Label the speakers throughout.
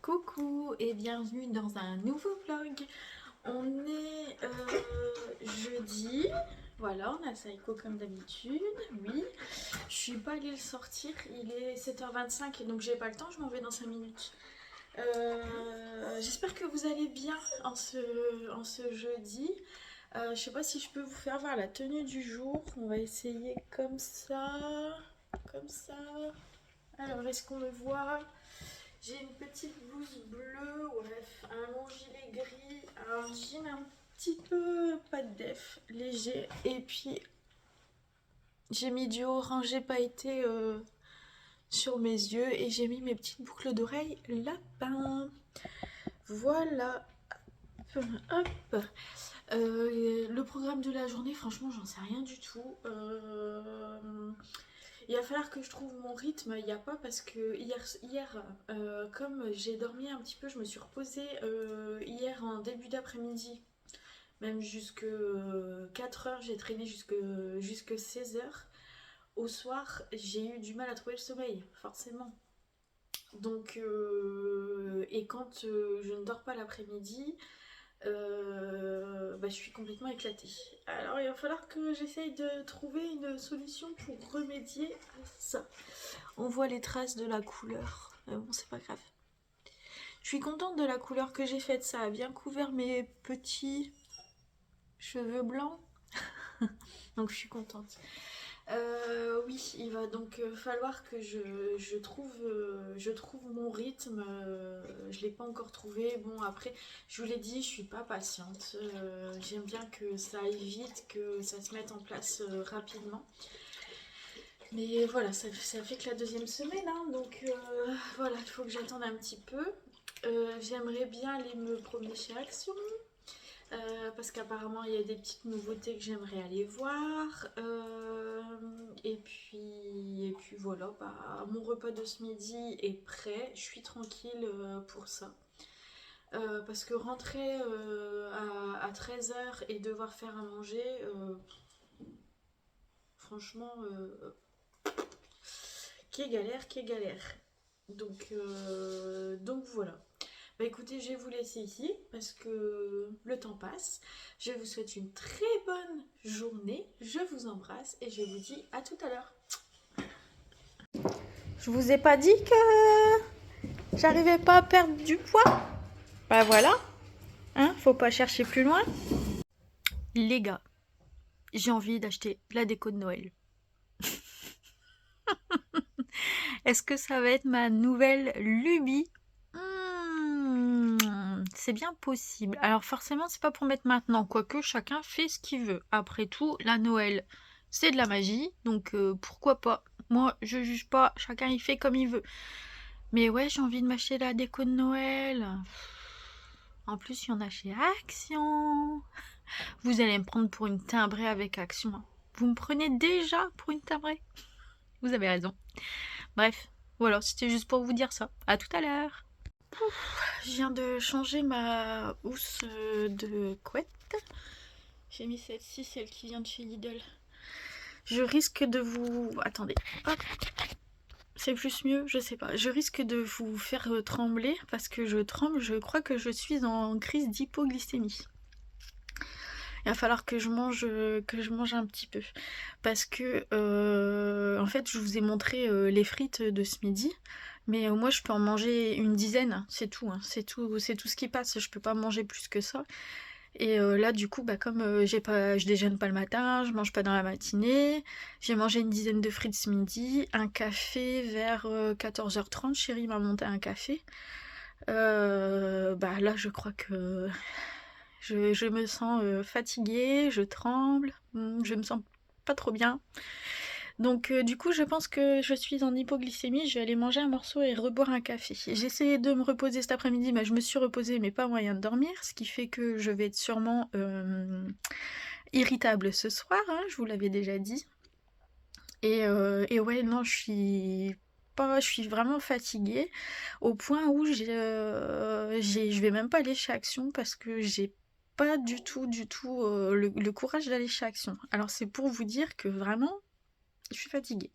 Speaker 1: Coucou et bienvenue dans un nouveau vlog. On est jeudi, voilà, on a Saïko comme d'habitude, oui. Je suis pas allée le sortir, il est 7h25 et donc j'ai pas le temps, je m'en vais dans 5 minutes. J'espère que vous allez bien en ce jeudi. Je sais pas si je peux vous faire voir la tenue du jour, on va essayer comme ça, comme ça. Alors, est-ce qu'on le voit? J'ai une petite blouse bleue, ouais, un long gilet gris, un jean un petit peu pas de def, léger. Et puis j'ai mis du orangé pailleté sur mes yeux et j'ai mis mes petites boucles d'oreilles lapin. Voilà. Hop. Le programme de la journée, franchement, j'en sais rien du tout. Il va falloir que je trouve mon rythme. Il n'y a pas parce que hier comme j'ai dormi un petit peu, je me suis reposée hier en début d'après-midi, même jusque 4h, j'ai traîné jusque 16h. Au soir, j'ai eu du mal à trouver le sommeil, forcément. Donc, et quand je ne dors pas l'après-midi, je suis complètement éclatée. Alors il va falloir que j'essaye de trouver une solution pour remédier à ça. On voit les traces de la couleur. Bon, c'est pas grave. Je suis contente de la couleur que j'ai faite. Ça a bien couvert mes petits cheveux blancs. Donc je suis contente. Oui, il va donc falloir que je trouve mon rythme. Je l'ai pas encore trouvé. Bon, après, je vous l'ai dit, je suis pas patiente. J'aime bien que ça aille vite, que ça se mette en place rapidement. Mais voilà, ça fait que la deuxième semaine, hein, donc voilà, il faut que j'attende un petit peu. J'aimerais bien aller me promener chez Action. Parce qu'apparemment il y a des petites nouveautés que j'aimerais aller voir. Et puis voilà, mon repas de ce midi est prêt. Je suis tranquille pour ça. Parce que rentrer à 13h et devoir faire à manger, franchement, qui est galère, qui est galère. Donc voilà. Bah écoutez, je vais vous laisser ici parce que le temps passe. Je vous souhaite une très bonne journée. Je vous embrasse et je vous dis à tout à l'heure. Je vous ai pas dit que j'arrivais pas à perdre du poids? Bah voilà, hein, faut pas chercher plus loin. Les gars, j'ai envie d'acheter la déco de Noël. Est-ce que ça va être ma nouvelle lubie? C'est bien possible. Alors forcément, c'est pas pour mettre maintenant, quoique chacun fait ce qu'il veut. Après tout, la Noël, c'est de la magie, donc pourquoi pas. Moi, je juge pas, chacun il fait comme il veut. Mais ouais, j'ai envie de m'acheter la déco de Noël. En plus, il y en a chez Action. Vous allez me prendre pour une timbrée avec Action, hein. Vous me prenez déjà pour une timbrée. Vous avez raison. Bref, voilà, c'était juste pour vous dire ça. À tout à l'heure. Je viens de changer ma housse de couette. J'ai mis celle-ci, celle qui vient de chez Lidl. Je risque de vous... Attendez. Hop. C'est plus mieux, je sais pas. Je risque de vous faire trembler parce que je tremble. Je crois que je suis en crise d'hypoglycémie. Il va falloir que je mange un petit peu. Parce que, en fait, je vous ai montré les frites de ce midi. Mais moi, je peux en manger une dizaine, c'est tout, hein. C'est tout ce qui passe. Je peux pas manger plus que ça. Et là, du coup, comme je déjeune pas le matin, je mange pas dans la matinée, j'ai mangé une dizaine de frites ce midi, un café vers 14h30. Chérie m'a monté un café. Là, je crois que je me sens fatiguée, je tremble, je me sens pas trop bien. Donc du coup, je pense que je suis en hypoglycémie, je vais aller manger un morceau et reboire un café. J'ai essayé de me reposer cet après-midi, je me suis reposée, mais pas moyen de dormir, ce qui fait que je vais être sûrement irritable ce soir, hein, je vous l'avais déjà dit. Et ouais, non, je suis vraiment fatiguée, au point où je vais même pas aller chez Action parce que j'ai pas du tout le courage d'aller chez Action. Alors c'est pour vous dire que vraiment, je suis fatiguée.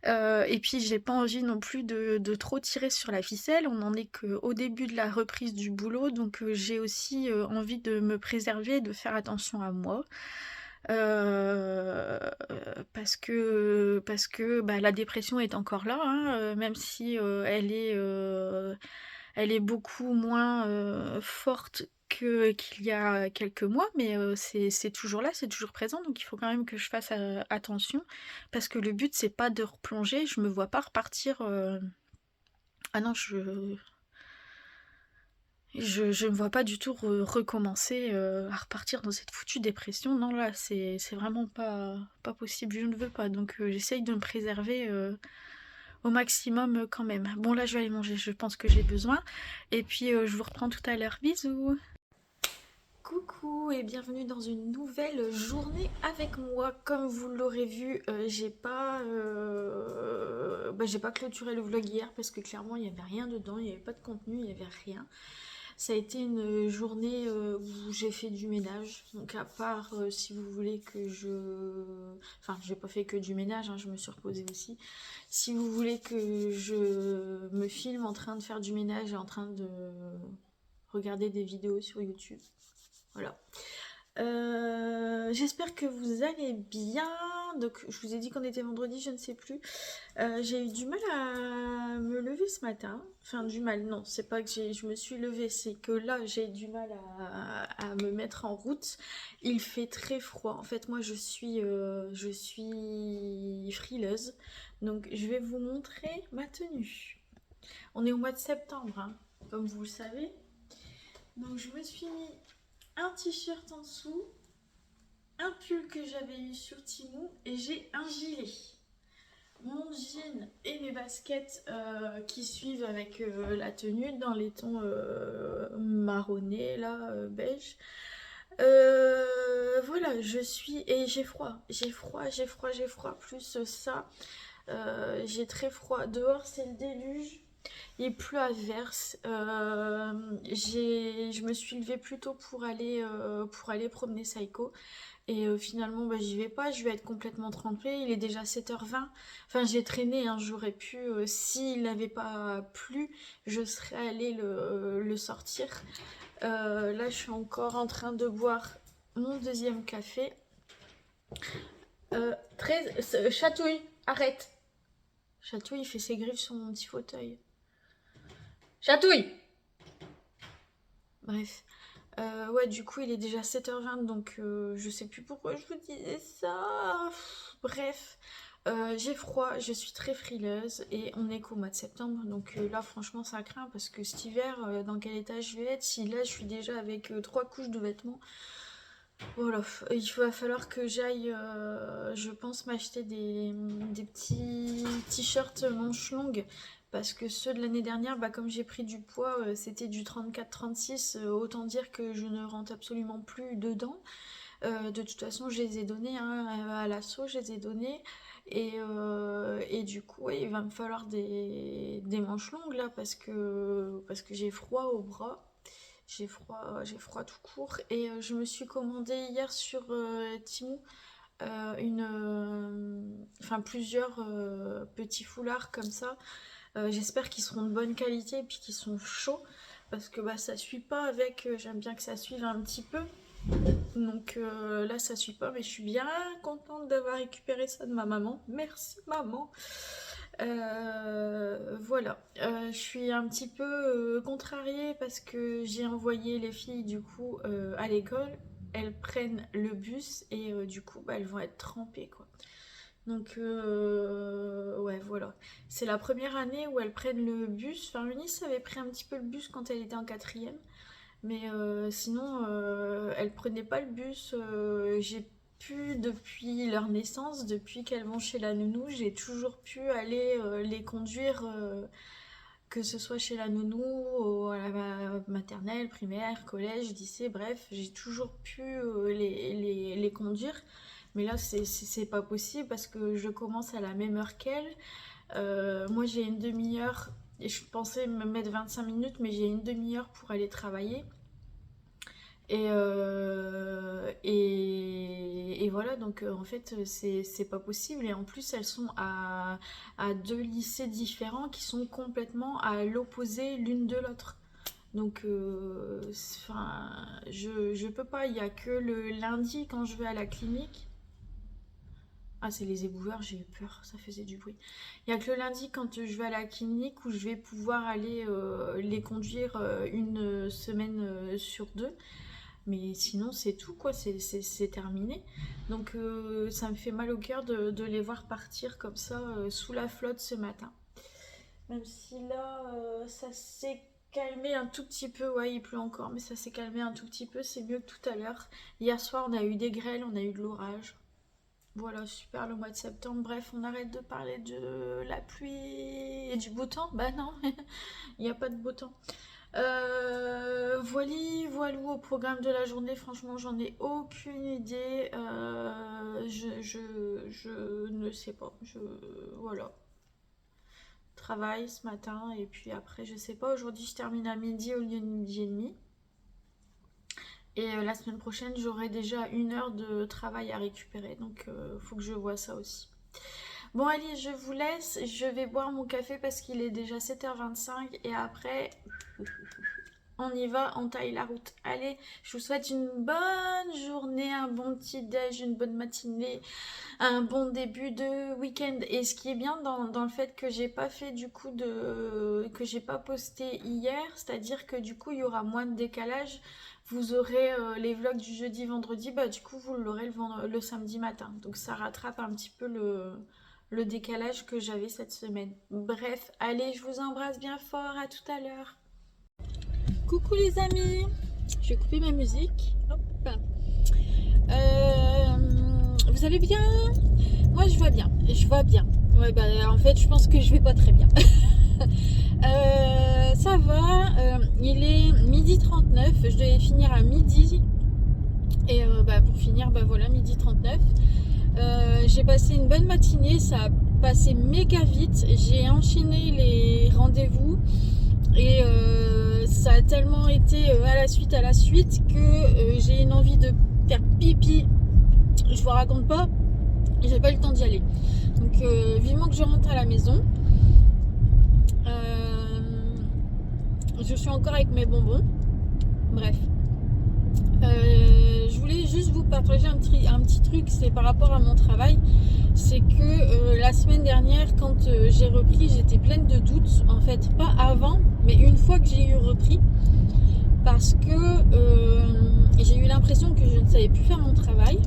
Speaker 1: Et puis j'ai pas envie non plus de trop tirer sur la ficelle. On en est qu'au début de la reprise du boulot, donc j'ai aussi envie de me préserver, de faire attention à moi. Parce que bah, la dépression est encore là, hein, même si elle est beaucoup moins forte qu'il y a quelques mois, mais c'est toujours là, c'est toujours présent, donc il faut quand même que je fasse attention, parce que le but c'est pas de replonger, je me vois pas repartir. Ah non, je me vois pas du tout recommencer à repartir dans cette foutue dépression. Non, là, c'est vraiment pas possible, je ne veux pas. Donc j'essaye de me préserver au maximum quand même. Bon, là, je vais aller manger, je pense que j'ai besoin. Et puis je vous reprends tout à l'heure. Bisous. Coucou et bienvenue dans une nouvelle journée avec moi. Comme vous l'aurez vu, j'ai pas clôturé le vlog hier parce que clairement il n'y avait rien dedans, il n'y avait pas de contenu, il n'y avait rien. Ça a été une journée où j'ai fait du ménage. Donc à part si vous voulez que je... Enfin, j'ai pas fait que du ménage, hein, je me suis reposée aussi. Si vous voulez que je me filme en train de faire du ménage et en train de regarder des vidéos sur YouTube. Voilà. J'espère que vous allez bien. Donc, je vous ai dit qu'on était vendredi, je ne sais plus. J'ai eu du mal à me lever ce matin. Enfin, du mal, non, c'est pas que je me suis levée, c'est que là, j'ai du mal à me mettre en route. Il fait très froid. En fait, moi, je suis frileuse. Donc, je vais vous montrer ma tenue. On est au mois de septembre, hein, comme vous le savez. Donc, je me suis mis un t-shirt en dessous, un pull que j'avais eu sur Temu et j'ai un gilet. Mon jean et mes baskets qui suivent avec la tenue dans les tons marronnés, là, beige. Voilà, je suis... Et j'ai froid, plus ça. J'ai très froid. Dehors, c'est le déluge. Il pleut à verse. Je me suis levée plus tôt pour aller promener Saiko. Et finalement, bah, j'y vais pas. Je vais être complètement trempée. Il est déjà 7h20. Enfin, j'ai traîné, hein, j'aurais pu, s'il n'avait pas plu, je serais allée le sortir. Là, je suis encore en train de boire mon deuxième café. Chatouille, arrête. Chatouille, il fait ses griffes sur mon petit fauteuil. Chatouille! Bref. Ouais, du coup, il est déjà 7h20, donc je sais plus pourquoi je vous disais ça. Bref, j'ai froid, je suis très frileuse et on est qu'au mois de septembre, donc là, franchement, ça craint parce que cet hiver, dans quel état je vais être si là, je suis déjà avec 3 couches de vêtements. Voilà, il va falloir que j'aille, je pense, m'acheter des petits t-shirts manches longues. Parce que ceux de l'année dernière, bah, comme j'ai pris du poids, c'était du 34-36. Autant dire que je ne rentre absolument plus dedans. De toute façon, je les ai donnés, hein, à l'assaut, je les ai donnés. Et du coup, ouais, il va me falloir des manches longues là parce que j'ai froid au bras. J'ai froid tout court. Et je me suis commandé hier sur Temu enfin plusieurs petits foulards comme ça. J'espère qu'ils seront de bonne qualité et puis qu'ils sont chauds parce que bah ça suit pas avec. J'aime bien que ça suive un petit peu. Donc là ça suit pas, mais je suis bien contente d'avoir récupéré ça de ma maman. Merci maman. Voilà, je suis un petit peu contrariée parce que j'ai envoyé les filles du coup à l'école. Elles prennent le bus et du coup bah, elles vont être trempées quoi. Donc ouais voilà. C'est la première année où elles prennent le bus. Enfin Eunice avait pris un petit peu le bus quand elle était en quatrième. Mais sinon elles prenaient pas le bus. J'ai pu depuis leur naissance, depuis qu'elles vont chez la nounou, j'ai toujours pu aller les conduire, que ce soit chez la nounou, à la maternelle, primaire, collège, lycée, bref, j'ai toujours pu les conduire. Mais là, c'est pas possible parce que je commence à la même heure qu'elle. Moi, j'ai une demi-heure et je pensais me mettre 25 minutes, mais j'ai une demi-heure pour aller travailler. Et voilà, donc en fait, c'est pas possible. Et en plus, elles sont à deux lycées différents qui sont complètement à l'opposé l'une de l'autre. Donc, enfin, je peux pas. Il y a que le lundi quand je vais à la clinique. Ah, c'est les éboueurs, j'ai eu peur, ça faisait du bruit. Il y a que le lundi quand je vais à la clinique où je vais pouvoir aller les conduire une semaine sur deux. Mais sinon, c'est tout, quoi, c'est terminé. Donc, ça me fait mal au cœur de les voir partir comme ça, sous la flotte ce matin. Même si là, ça s'est calmé un tout petit peu. Ouais, il pleut encore, mais ça s'est calmé un tout petit peu. C'est mieux que tout à l'heure. Hier soir, on a eu des grêles, on a eu de l'orage. Voilà, super, le mois de septembre. Bref, on arrête de parler de la pluie et du beau temps. Bah non, il n'y a pas de beau temps. Voilou au programme de la journée, franchement j'en ai aucune idée. Je ne sais pas. Voilà. Travail ce matin et puis après je sais pas. Aujourd'hui je termine à midi au lieu de midi et demi. Et la semaine prochaine j'aurai déjà 1 heure de travail à récupérer. Donc faut que je vois ça aussi. Bon allez, je vous laisse, je vais boire mon café parce qu'il est déjà 7h25 et après, on y va, on taille la route. Allez, je vous souhaite une bonne journée, un bon petit déj, une bonne matinée, un bon début de week-end. Et ce qui est bien dans le fait que j'ai pas fait du coup que j'ai pas posté hier, c'est-à-dire que du coup il y aura moins de décalage. Vous aurez les vlogs du jeudi, vendredi, bah du coup vous l'aurez le samedi matin. Donc ça rattrape un petit peu le décalage que j'avais cette semaine. Bref, allez, je vous embrasse bien fort, à tout à l'heure. Coucou les amis, je vais couper ma musique. Hop. Vous allez bien? Moi je vais bien, Ouais, bah, en fait je pense que je vais pas très bien. Ça va, il est 12h39, je devais finir à midi. Et bah, pour finir, bah voilà, 12h39. J'ai passé une bonne matinée, ça a passé méga vite. J'ai enchaîné les rendez-vous et ça a tellement été à la suite que j'ai une envie de faire pipi. Je vous raconte pas, j'ai pas eu le temps d'y aller. Donc vivement que je rentre à la maison. Je suis encore avec mes bonbons. Bref. Je voulais juste vous partager un petit truc, c'est par rapport à mon travail. C'est que la semaine dernière, quand j'ai repris, j'étais pleine de doutes. En fait, pas avant, mais une fois que j'ai repris. Parce que j'ai eu l'impression que je ne savais plus faire mon travail.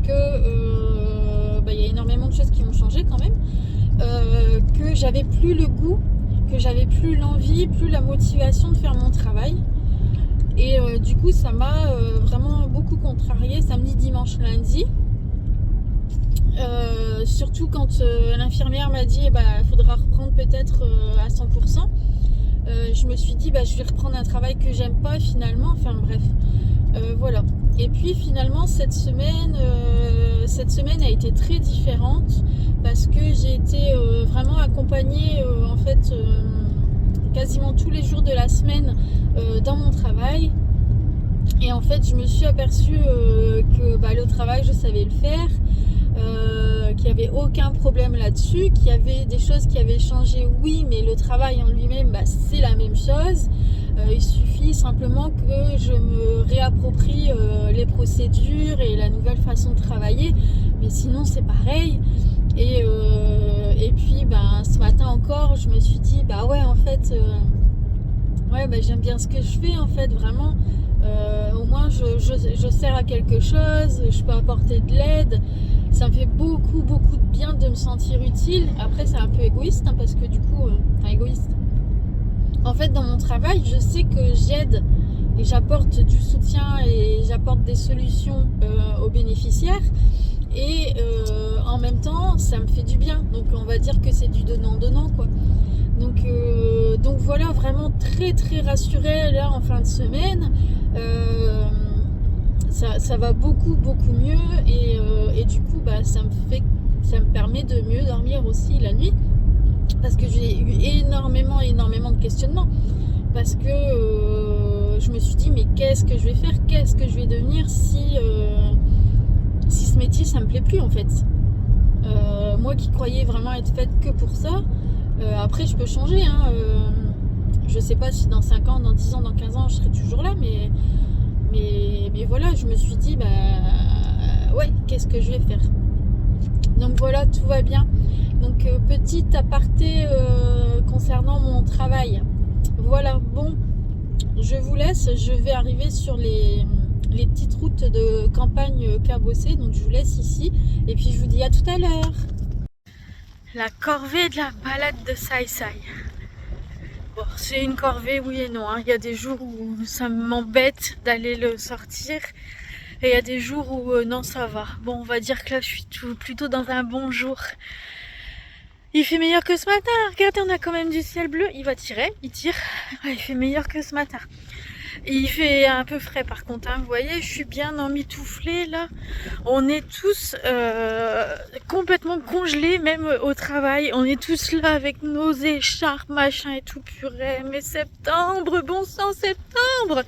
Speaker 1: Que y a énormément de choses qui ont changé quand même. Que j'avais plus le goût, que j'avais plus l'envie, plus la motivation de faire mon travail. Et du coup ça m'a vraiment beaucoup contrariée samedi, dimanche, lundi. Surtout quand l'infirmière m'a dit il faudra reprendre peut-être à 100%. Je me suis dit je vais reprendre un travail que j'aime pas finalement. Enfin bref, voilà. Et puis finalement cette semaine a été très différente parce que j'ai été vraiment accompagnée en fait quasiment tous les jours de la semaine dans mon travail. Et en fait je me suis aperçue que le travail je savais le faire, qu'il n'y avait aucun problème là-dessus, qu'il y avait des choses qui avaient changé, oui, mais le travail en lui-même c'est la même chose. Il suffit simplement que je me réapproprie les procédures et la nouvelle façon de travailler, mais sinon c'est pareil. Et puis ce matin encore je me suis dit ouais en fait j'aime bien ce que je fais en fait, vraiment. Au moins je sers à quelque chose, je peux apporter de l'aide, ça me fait beaucoup de bien de me sentir utile. Après c'est un peu égoïste parce que du coup égoïste, en fait dans mon travail je sais que j'aide et j'apporte du soutien et j'apporte des solutions aux bénéficiaires, et en même temps ça me fait du bien, donc on va dire que c'est du donnant quoi. Donc voilà, vraiment très rassurée là en fin de semaine. Ça va beaucoup mieux, et du coup ça me permet de mieux dormir aussi la nuit, parce que j'ai eu énormément de questionnements. parce que je me suis dit mais qu'est-ce que je vais faire, qu'est-ce que je vais devenir si ce métier ça me plaît plus en fait. Moi qui croyais vraiment être faite que pour ça, après je peux changer hein, je sais pas si dans 5 ans, dans 10 ans, dans 15 ans je serai toujours là, mais voilà, je me suis dit bah ouais, qu'est-ce que je vais faire. Donc voilà, tout va bien. Donc petit aparté concernant mon travail. Voilà, bon, je vous laisse, je vais arriver sur les petites routes de campagne cabossées, donc je vous laisse ici et puis je vous dis à tout à l'heure. La corvée de la balade de Sai Sai. Bon, c'est une corvée oui et non, hein. Il y a des jours où ça m'embête d'aller le sortir et il y a des jours où non ça va. Bon, on va dire que là je suis plutôt dans un bon jour. Il fait meilleur que ce matin, regardez, on a quand même du ciel bleu, il va tirer, il tire, il fait meilleur que ce matin. Et il fait un peu frais par contre, hein. Vous voyez, je suis bien emmitouflée là. On est tous complètement congelés, même au travail. On est tous là avec nos écharpes, machin et tout, purée. Mais septembre, bon sang, septembre!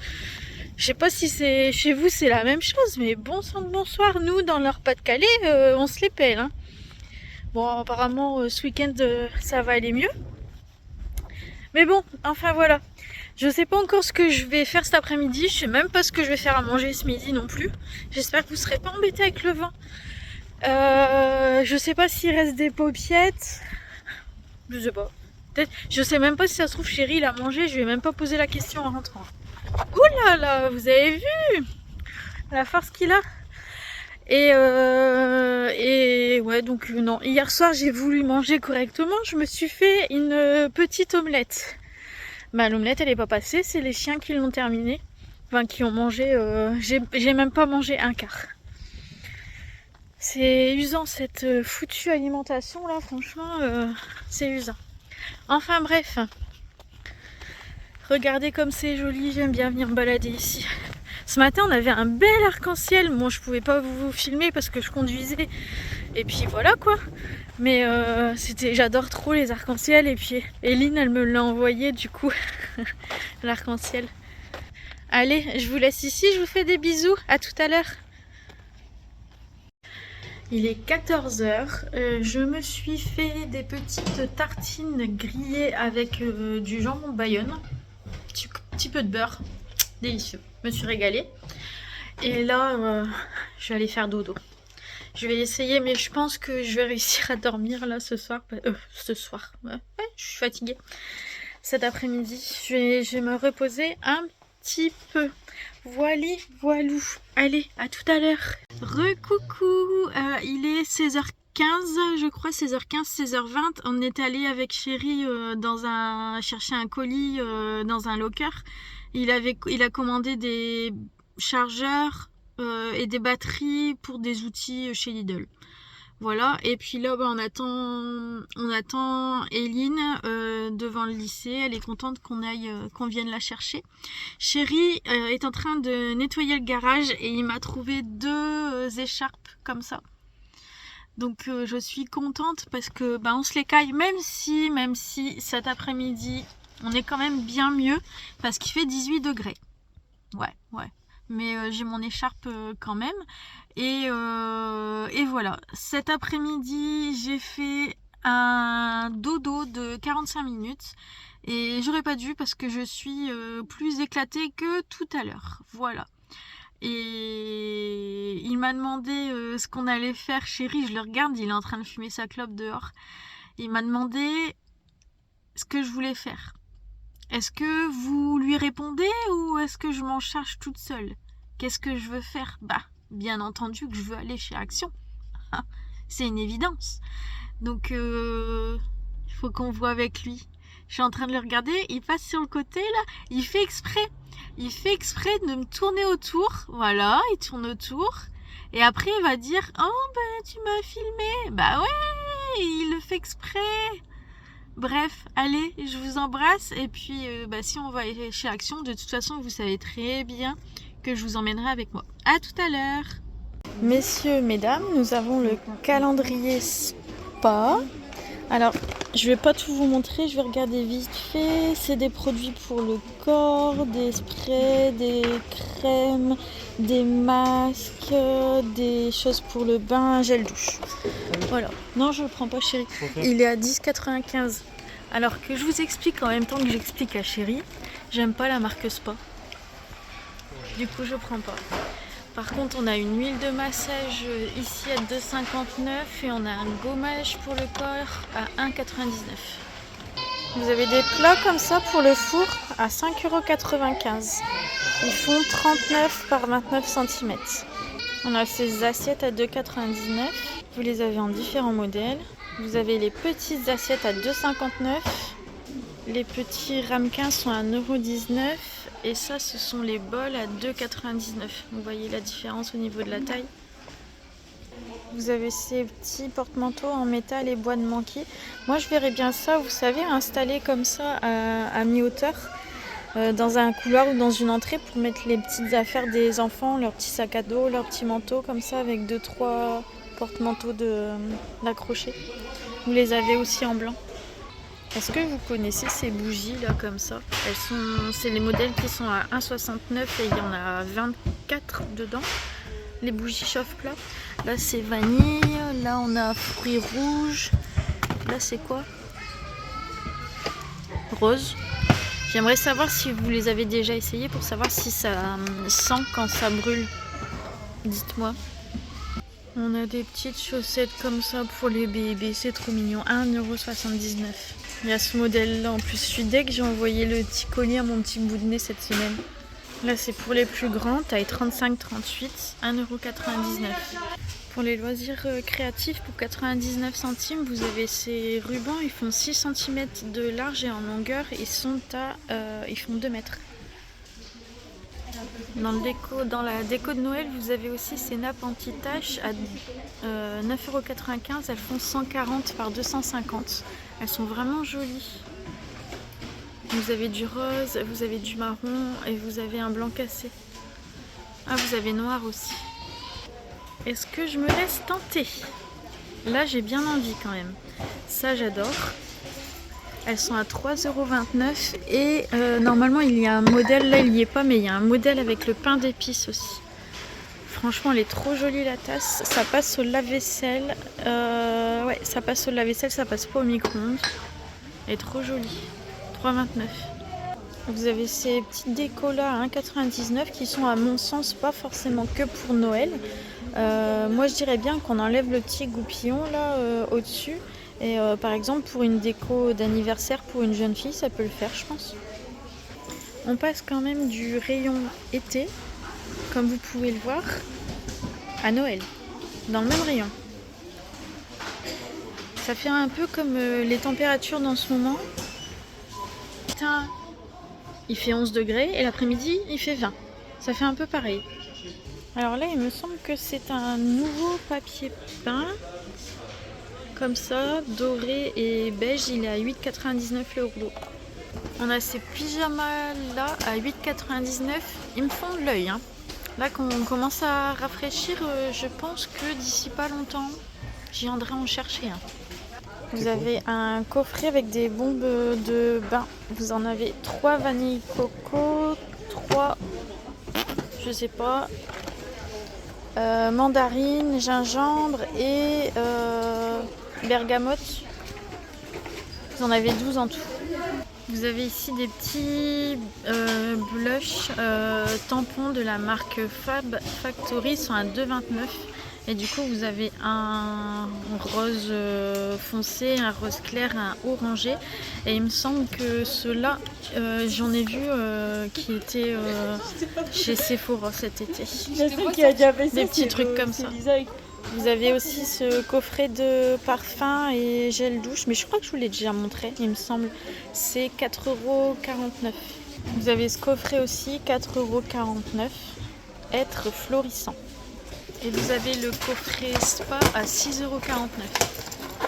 Speaker 1: Je sais pas si c'est chez vous c'est la même chose, mais bon sang de bonsoir, nous dans leur Pas-de-Calais, on se les pèle, hein. Bon, apparemment, ce week-end, ça va aller mieux. Mais bon, enfin voilà. Je sais pas encore ce que je vais faire cet après-midi. Je sais même pas ce que je vais faire à manger ce midi non plus. J'espère que vous serez pas embêtés avec le vent. Je sais pas s'il reste des paupiettes. Je sais pas. Peut-être. Je sais même pas si ça se trouve chérie il a mangé. Je lui ai même pas posé la question en rentrant. Ouh là là, vous avez vu la force qu'il a. Et ouais, donc non. Hier soir, j'ai voulu manger correctement. Je me suis fait une petite omelette. Bah, l'omelette, elle est pas passée. C'est les chiens qui l'ont terminée. Enfin, qui ont mangé. J'ai même pas mangé un quart. C'est usant cette foutue alimentation là. Franchement, c'est usant. Enfin bref. Regardez comme c'est joli. J'aime bien venir me balader ici. Ce matin, on avait un bel arc-en-ciel. Moi, je pouvais pas vous filmer parce que je conduisais. Et puis voilà quoi. Mais j'adore trop les arcs-en-ciel. Et puis Eline, elle me l'a envoyé du coup, l'arc-en-ciel. Allez, je vous laisse ici. Je vous fais des bisous. À tout à l'heure. Il est 14h. Je me suis fait des petites tartines grillées avec du jambon de Bayonne. Petit peu de beurre. Délicieux. Je me suis régalée. Et là, je vais aller faire dodo. Je vais essayer, mais je pense que je vais réussir à dormir là ce soir. Ce soir, ouais, je suis fatiguée. Cet après-midi, je vais me reposer un petit peu. Voilou. Allez, à tout à l'heure. Recoucou, il est 16h15, je crois, 16h15, 16h20. On est allé avec chérie chercher un colis dans un locker. Il a commandé des chargeurs et des batteries pour des outils chez Lidl. Voilà, et puis là bah, on attend Eline devant le lycée. Elle est contente qu'on vienne la chercher. Chérie est en train de nettoyer le garage et il m'a trouvé 2 écharpes comme ça. Donc je suis contente parce que bah, on se les caille, même si cet après-midi on est quand même bien mieux parce qu'il fait 18 degrés. Ouais. Mais j'ai mon écharpe quand même. Et voilà. Cet après-midi, j'ai fait un dodo de 45 minutes. Et j'aurais pas dû parce que je suis plus éclatée que tout à l'heure. Voilà. Et il m'a demandé ce qu'on allait faire. Chérie, je le regarde, il est en train de fumer sa clope dehors. Il m'a demandé ce que je voulais faire. Est-ce que vous lui répondez ou est-ce que je m'en charge toute seule? Qu'est-ce que je veux faire? Bah, bien entendu que je veux aller chez Action. C'est une évidence. Donc, il faut qu'on voit avec lui. Je suis en train de le regarder, il passe sur le côté là, il fait exprès de me tourner autour. Voilà, il tourne autour. Et après, il va dire, oh ben tu m'as filmé. Bah ouais, il le fait exprès. Bref, allez, je vous embrasse. Et puis, si on va chez Action, de toute façon, vous savez très bien que je vous emmènerai avec moi. À tout à l'heure. Messieurs, mesdames, nous avons le calendrier spa Alors, je vais pas tout vous montrer, je vais regarder vite fait. C'est des produits pour le corps, des sprays, des crèmes, des masques, des choses pour le bain, un gel douche. Voilà. Non, je le prends pas, chérie. Il est à 10,95. Alors que je vous explique en même temps que j'explique à chérie, j'aime pas la marque Spa. Du coup, je prends pas. Par contre, on a une huile de massage ici à 2,59 et on a un gommage pour le corps à 1,99. Vous avez des plats comme ça pour le four à 5,95 €. Ils font 39 par 29 cm. On a ces assiettes à 2,99 €. Vous les avez en différents modèles. Vous avez les petites assiettes à 2,59 €. Les petits ramequins sont à 1,19 € et ça ce sont les bols à 2,99 €. Vous voyez la différence au niveau de la taille. Vous avez ces petits porte-manteaux en métal et bois de manquis. Moi je verrais bien ça, vous savez, installé comme ça à mi-hauteur dans un couloir ou dans une entrée pour mettre les petites affaires des enfants, leurs petits sacs à dos, leurs petits manteaux comme ça avec 2-3 porte-manteaux d'accrocher. Vous les avez aussi en blanc. Est-ce que vous connaissez ces bougies là comme ça? C'est les modèles qui sont à 1,69 et il y en a 24 dedans. Les bougies chauffe-plat. Là c'est vanille, là on a fruits rouges. Là c'est quoi? Rose. J'aimerais savoir si vous les avez déjà essayées pour savoir si ça sent quand ça brûle. Dites-moi. On a des petites chaussettes comme ça pour les bébés, c'est trop mignon. 1,79 €. Il y a ce modèle là en plus, je suis dès que j'ai envoyé le petit colis à mon petit bout de nez cette semaine. Là c'est pour les plus grands, taille 35-38, 1,99 €. Pour les loisirs créatifs, pour 99 centimes, vous avez ces rubans, ils font 6 cm de large et en longueur, ils font 2 mètres. Dans la déco de Noël, vous avez aussi ces nappes anti-taches à 9,95 €. Elles font 140 par 250. Elles sont vraiment jolies. Vous avez du rose, vous avez du marron et vous avez un blanc cassé. Ah, vous avez noir aussi. Est-ce que je me laisse tenter? Là, j'ai bien envie quand même. Ça, j'adore. Elles sont à 3,29 € et normalement il y a un modèle, là il n'y est pas, mais il y a un modèle avec le pain d'épices aussi. Franchement elle est trop jolie la tasse, ça passe au lave-vaisselle, ouais ça passe au lave-vaisselle, ça passe pas au micro-ondes. Elle est trop jolie, 3,29 €. Vous avez ces petites décos là à 1,99 € qui sont à mon sens pas forcément que pour Noël. Moi je dirais bien qu'on enlève le petit goupillon là au-dessus. Et par exemple pour une déco d'anniversaire pour une jeune fille, ça peut le faire je pense. On passe quand même du rayon été, comme vous pouvez le voir, à Noël, dans le même rayon. Ça fait un peu comme les températures dans ce moment. Putain, il fait 11 degrés et l'après-midi il fait 20. Ça fait un peu pareil. Alors là il me semble que c'est un nouveau papier peint. Comme ça, doré et beige, il est à 8,99 € le rouleau. On a ces pyjamas là à 8,99 €. Ils me font de l'œil. Hein. Là, quand on commence à rafraîchir, je pense que d'ici pas longtemps, j'y viendrai en chercher un. Vous avez un coffret avec des bombes de bain. Vous en avez 3 vanille coco, 3, je sais pas, mandarine, gingembre et bergamote. Vous en avez 12 en tout. Vous avez ici des petits blush tampons de la marque Fab Factory, ils sont à 2,29 €. Et du coup vous avez un rose foncé, un rose clair, un orangé. Et il me semble que ceux-là, j'en ai vu qui étaient chez Sephora cet été. Des petits trucs comme ça. Vous avez aussi ce coffret de parfum et gel douche, mais je crois que je vous l'ai déjà montré, il me semble. C'est 4,49 €. Vous avez ce coffret aussi, 4,49 €, être florissant. Et vous avez le coffret spa à 6,49 €.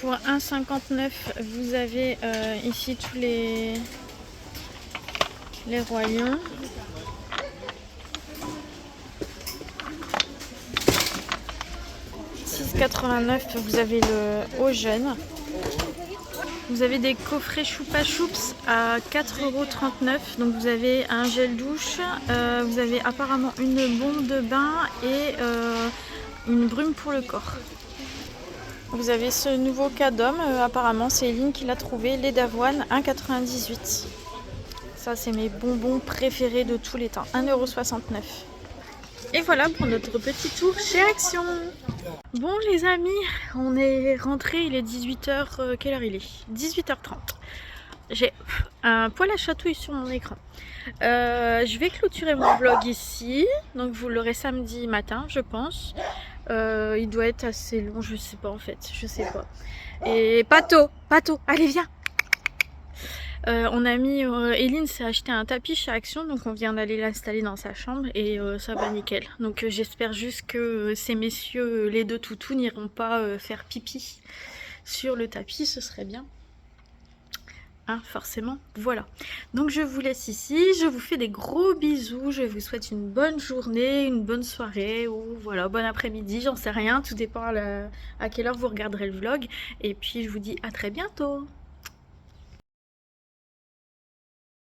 Speaker 1: Pour 1,59 €, vous avez ici tous les royaumes. €6,89 €, vous avez le haut jeune. Vous avez des coffrets Choupa Choups à 4,39 €. Donc vous avez un gel douche, vous avez apparemment une bombe de bain et une brume pour le corps. Vous avez ce nouveau Cadom, apparemment c'est Eline qui l'a trouvé, lait d'avoine 1,98 €. Ça c'est mes bonbons préférés de tous les temps, 1,69 €. Et voilà pour notre petit tour chez Action. Bon les amis, on est rentré, il est 18h, quelle heure il est? 18h30. J'ai un poil à chatouille sur mon écran. Je vais clôturer mon vlog ici, donc vous l'aurez samedi matin je pense. Il doit être assez long, je sais pas en fait, je sais pas. Et Pato, allez viens. On a mis, Eline s'est acheté un tapis chez Action, donc on vient d'aller l'installer dans sa chambre et ça va nickel. Donc j'espère juste que ces messieurs, les deux toutous, n'iront pas faire pipi sur le tapis, ce serait bien. Hein, forcément, voilà. Donc je vous laisse ici, je vous fais des gros bisous, je vous souhaite une bonne journée, une bonne soirée ou voilà, bon après-midi, j'en sais rien, tout dépend à quelle heure vous regarderez le vlog. Et puis je vous dis à très bientôt.